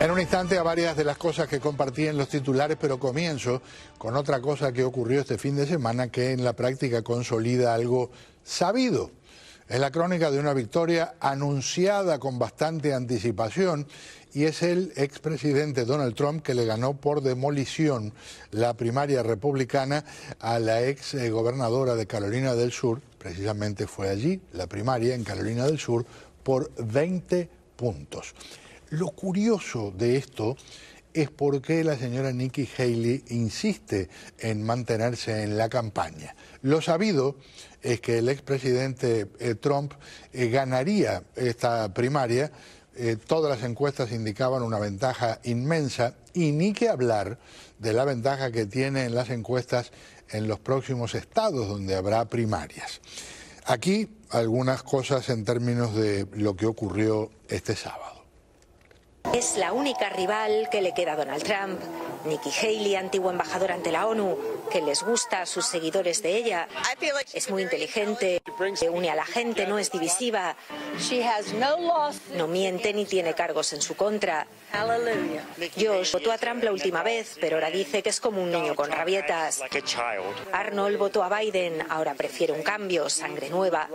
En un instante a varias de las cosas que compartí en los titulares, pero comienzo con otra cosa que ocurrió este fin de semana que en la práctica consolida algo sabido. Es la crónica de una victoria anunciada con bastante anticipación y es el expresidente Donald Trump que le ganó por demolición la primaria republicana a la ex gobernadora de Carolina del Sur. Precisamente fue allí la primaria en Carolina del Sur por 20 puntos. Lo curioso de esto es por qué la señora Nikki Haley insiste en mantenerse en la campaña. Lo sabido es que el expresidente Trump ganaría esta primaria. Todas las encuestas indicaban una ventaja inmensa y ni que hablar de la ventaja que tiene en las encuestas en los próximos estados donde habrá primarias. Aquí algunas cosas en términos de lo que ocurrió este sábado. Es la única rival que le queda a Donald Trump. Nikki Haley, antigua embajadora ante la ONU, que les gusta a sus seguidores de ella. Es muy inteligente, se une a la gente, no es divisiva, no miente ni tiene cargos en su contra. Josh votó a Trump la última vez, pero ahora dice que es como un niño con rabietas. Arnold votó a Biden, ahora prefiere un cambio, sangre nueva.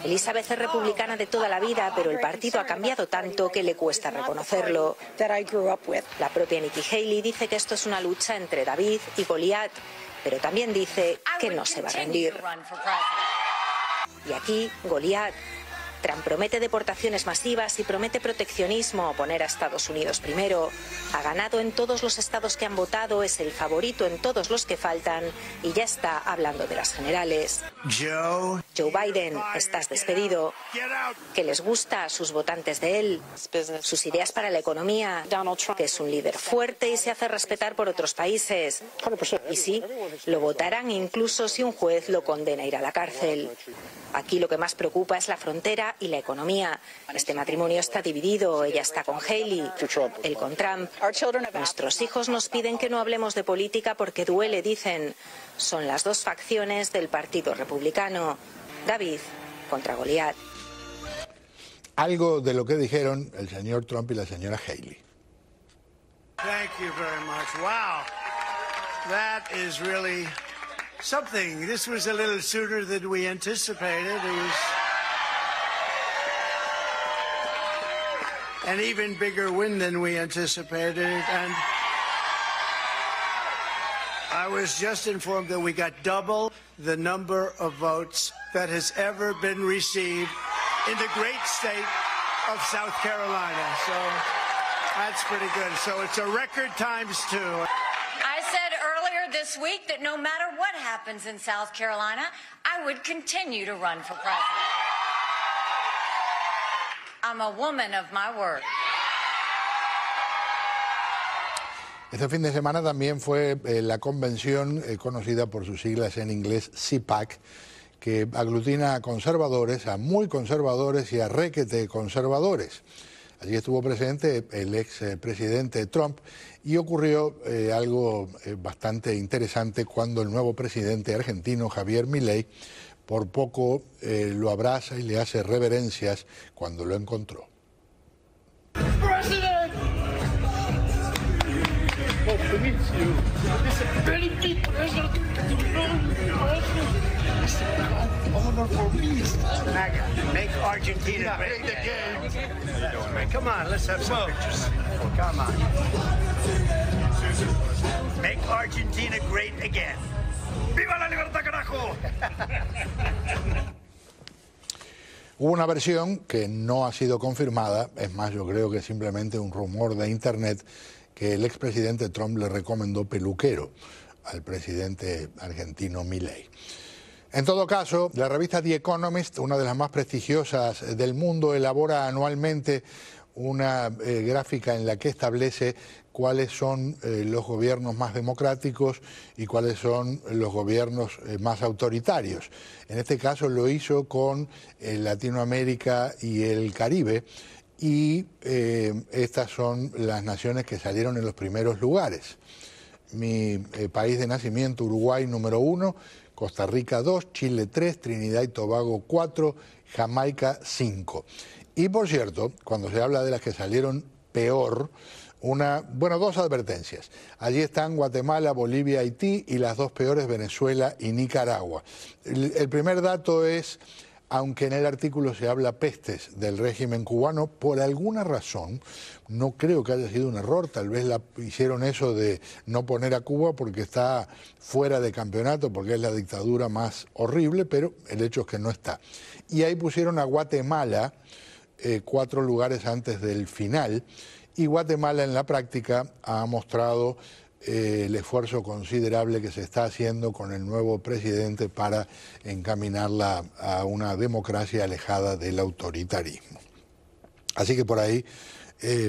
Elizabeth es republicana de toda la vida, pero el partido ha cambiado tanto que le cuesta reconocerlo. La propia Nikki Haley dice que esto es una lucha entre David y Goliat, pero también dice que no se va a rendir. Y aquí, Goliat. Trump promete deportaciones masivas y promete proteccionismo, poner a Estados Unidos primero. Ha ganado en todos los estados que han votado, es el favorito en todos los que faltan y ya está hablando de las generales. Joe Biden, estás despedido. ¿Qué les gusta a sus votantes de él? Sus ideas para la economía, que es un líder fuerte y se hace respetar por otros países. Y sí, lo votarán incluso si un juez lo condena a ir a la cárcel. Aquí lo que más preocupa es la frontera y la economía. Este matrimonio está dividido, ella está con Haley, él con Trump. Nuestros hijos nos piden que no hablemos de política porque duele, dicen. Son las dos facciones del Partido Republicano. David contra Goliat. Algo de lo que dijeron el señor Trump y la señora Haley. Thank you very much. Wow. That is really something. This was a little sooner than we anticipated. It was an even bigger win than we anticipated. And I was just informed that we got double the number of votes that has ever been received in the great state of South Carolina. So that's pretty good. So it's a record times two. I said earlier this week that no matter what happens in South Carolina, I would continue to run for president. I'm a woman of my word. Este fin de semana también fue la convención conocida por sus siglas en inglés CPAC, que aglutina a conservadores, a muy conservadores y a requete conservadores. Allí estuvo presente el expresidente Trump y ocurrió algo bastante interesante cuando el nuevo presidente argentino, Javier Milei, por poco lo abraza y le hace reverencias cuando lo encontró. Make Argentina great again. Come on, let's have some pictures. Come on. Make Argentina great again. ¡Viva la libertad, carajo! Hubo una versión que no ha sido confirmada, es más, yo creo que es simplemente un rumor de internet, que el expresidente Trump le recomendó peluquero al presidente argentino Milei. En todo caso, la revista The Economist, una de las más prestigiosas del mundo, elabora anualmente una gráfica en la que establece cuáles son los gobiernos más democráticos y cuáles son los gobiernos más autoritarios. En este caso lo hizo con Latinoamérica y el Caribe, y estas son las naciones que salieron en los primeros lugares. Mi país de nacimiento, Uruguay, número 1, Costa Rica 2, Chile 3, Trinidad y Tobago 4, Jamaica 5. Y por cierto, cuando se habla de las que salieron peor, dos advertencias. Allí están Guatemala, Bolivia, Haití y las dos peores, Venezuela y Nicaragua. El primer dato es, aunque en el artículo se habla pestes del régimen cubano, por alguna razón, no creo que haya sido un error, tal vez hicieron eso de no poner a Cuba porque está fuera de campeonato, porque es la dictadura más horrible, pero el hecho es que no está. Y ahí pusieron a Guatemala 4 lugares antes del final, y Guatemala en la práctica ha mostrado el esfuerzo considerable que se está haciendo con el nuevo presidente para encaminarla a una democracia alejada del autoritarismo. Así que por ahí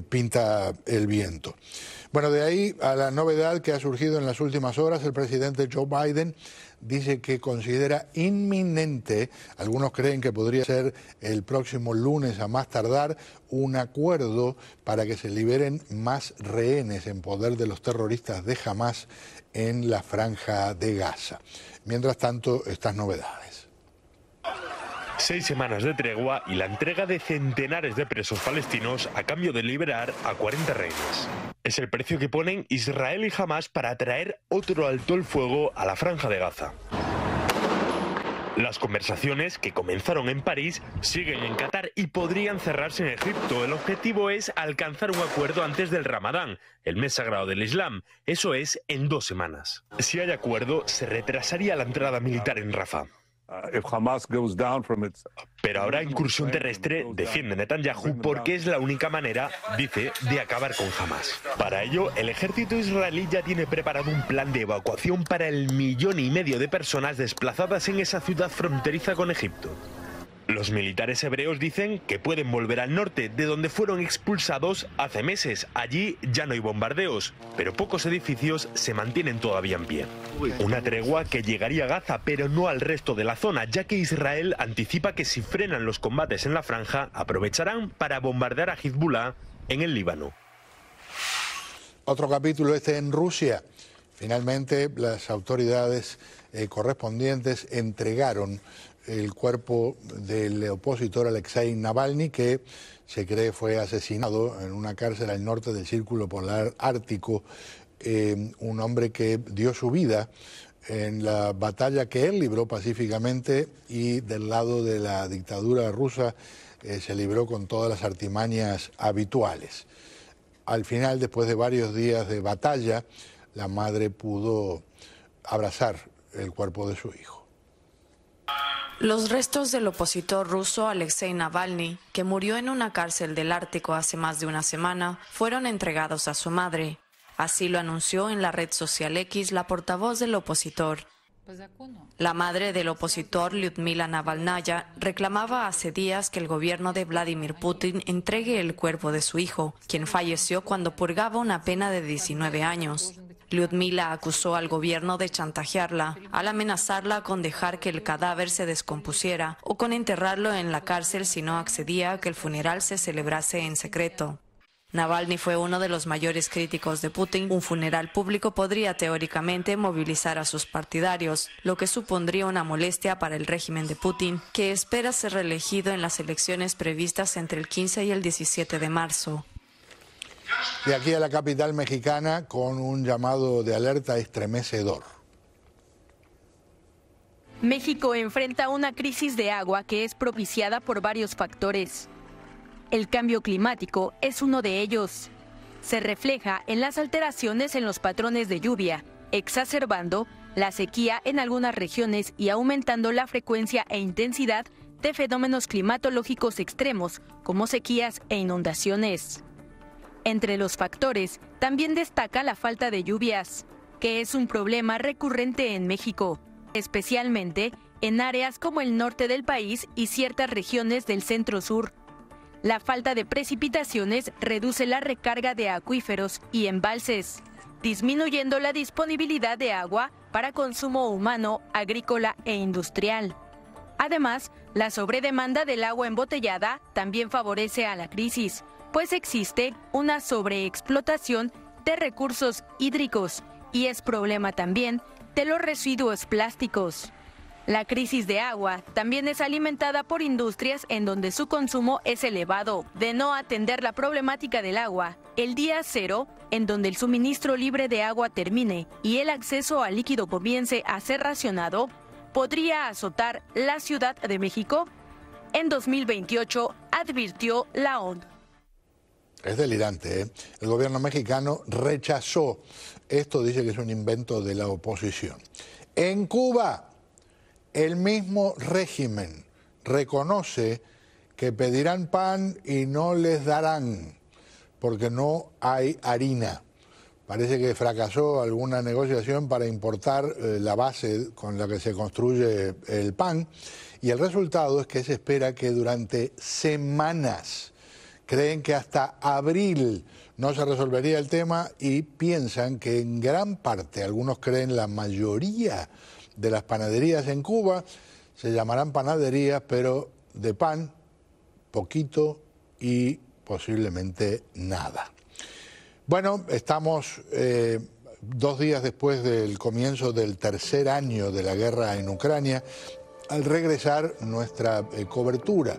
pinta el viento. Bueno, de ahí a la novedad que ha surgido en las últimas horas, el presidente Joe Biden dice que considera inminente, algunos creen que podría ser el próximo lunes a más tardar, un acuerdo para que se liberen más rehenes en poder de los terroristas de Hamás en la franja de Gaza. Mientras tanto, estas novedades. 6 semanas de tregua y la entrega de centenares de presos palestinos a cambio de liberar a 40 rehenes. Es el precio que ponen Israel y Hamás para traer otro alto el fuego a la franja de Gaza. Las conversaciones, que comenzaron en París, siguen en Qatar y podrían cerrarse en Egipto. El objetivo es alcanzar un acuerdo antes del Ramadán, el mes sagrado del Islam. Eso es en 2 semanas. Si hay acuerdo, se retrasaría la entrada militar en Rafah. Pero habrá incursión terrestre, defiende Netanyahu, porque es la única manera, dice, de acabar con Hamás. Para ello, el ejército israelí ya tiene preparado un plan de evacuación para el 1,5 millones de personas desplazadas en esa ciudad fronteriza con Egipto. Los militares hebreos dicen que pueden volver al norte, de donde fueron expulsados hace meses. Allí ya no hay bombardeos, pero pocos edificios se mantienen todavía en pie. Una tregua que llegaría a Gaza, pero no al resto de la zona, ya que Israel anticipa que si frenan los combates en la franja, aprovecharán para bombardear a Hezbollah en el Líbano. Otro capítulo en Rusia. Finalmente, las autoridades correspondientes entregaron el cuerpo del opositor Alexei Navalny, que se cree fue asesinado en una cárcel al norte del Círculo Polar Ártico, un hombre que dio su vida en la batalla que él libró pacíficamente y del lado de la dictadura rusa se libró con todas las artimañas habituales. Al final, después de varios días de batalla, la madre pudo abrazar el cuerpo de su hijo. Los restos del opositor ruso Alexei Navalny, que murió en una cárcel del Ártico hace más de una semana, fueron entregados a su madre. Así lo anunció en la red social X la portavoz del opositor. La madre del opositor, Lyudmila Navalnaya, reclamaba hace días que el gobierno de Vladimir Putin entregue el cuerpo de su hijo, quien falleció cuando purgaba una pena de 19 años. Lyudmila acusó al gobierno de chantajearla al amenazarla con dejar que el cadáver se descompusiera o con enterrarlo en la cárcel si no accedía a que el funeral se celebrase en secreto. Navalny fue uno de los mayores críticos de Putin. Un funeral público podría teóricamente movilizar a sus partidarios, lo que supondría una molestia para el régimen de Putin, que espera ser reelegido en las elecciones previstas entre el 15 y el 17 de marzo. De aquí a la capital mexicana con un llamado de alerta estremecedor. México enfrenta una crisis de agua que es propiciada por varios factores. El cambio climático es uno de ellos. Se refleja en las alteraciones en los patrones de lluvia, exacerbando la sequía en algunas regiones y aumentando la frecuencia e intensidad de fenómenos climatológicos extremos como sequías e inundaciones. Entre los factores, también destaca la falta de lluvias, que es un problema recurrente en México, especialmente en áreas como el norte del país y ciertas regiones del centro-sur. La falta de precipitaciones reduce la recarga de acuíferos y embalses, disminuyendo la disponibilidad de agua para consumo humano, agrícola e industrial. Además, la sobredemanda del agua embotellada también favorece a la crisis, pues existe una sobreexplotación de recursos hídricos y es problema también de los residuos plásticos. La crisis de agua también es alimentada por industrias en donde su consumo es elevado. De no atender la problemática del agua, el día cero, en donde el suministro libre de agua termine y el acceso al líquido comience a ser racionado, podría azotar la Ciudad de México en 2028, advirtió la ONU. Es delirante, ¿eh? El gobierno mexicano rechazó esto, dice que es un invento de la oposición. En Cuba, el mismo régimen reconoce que pedirán pan y no les darán, porque no hay harina. Parece que fracasó alguna negociación para importar la base con la que se construye el pan, y el resultado es que se espera que durante semanas, creen que hasta abril no se resolvería el tema, y piensan que en gran parte, algunos creen la mayoría de las panaderías en Cuba se llamarán panaderías, pero de pan, poquito y posiblemente nada. Bueno, estamos 2 días después del comienzo del tercer año de la guerra en Ucrania. Al regresar nuestra cobertura,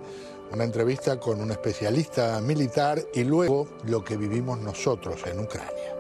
una entrevista con un especialista militar y luego lo que vivimos nosotros en Ucrania.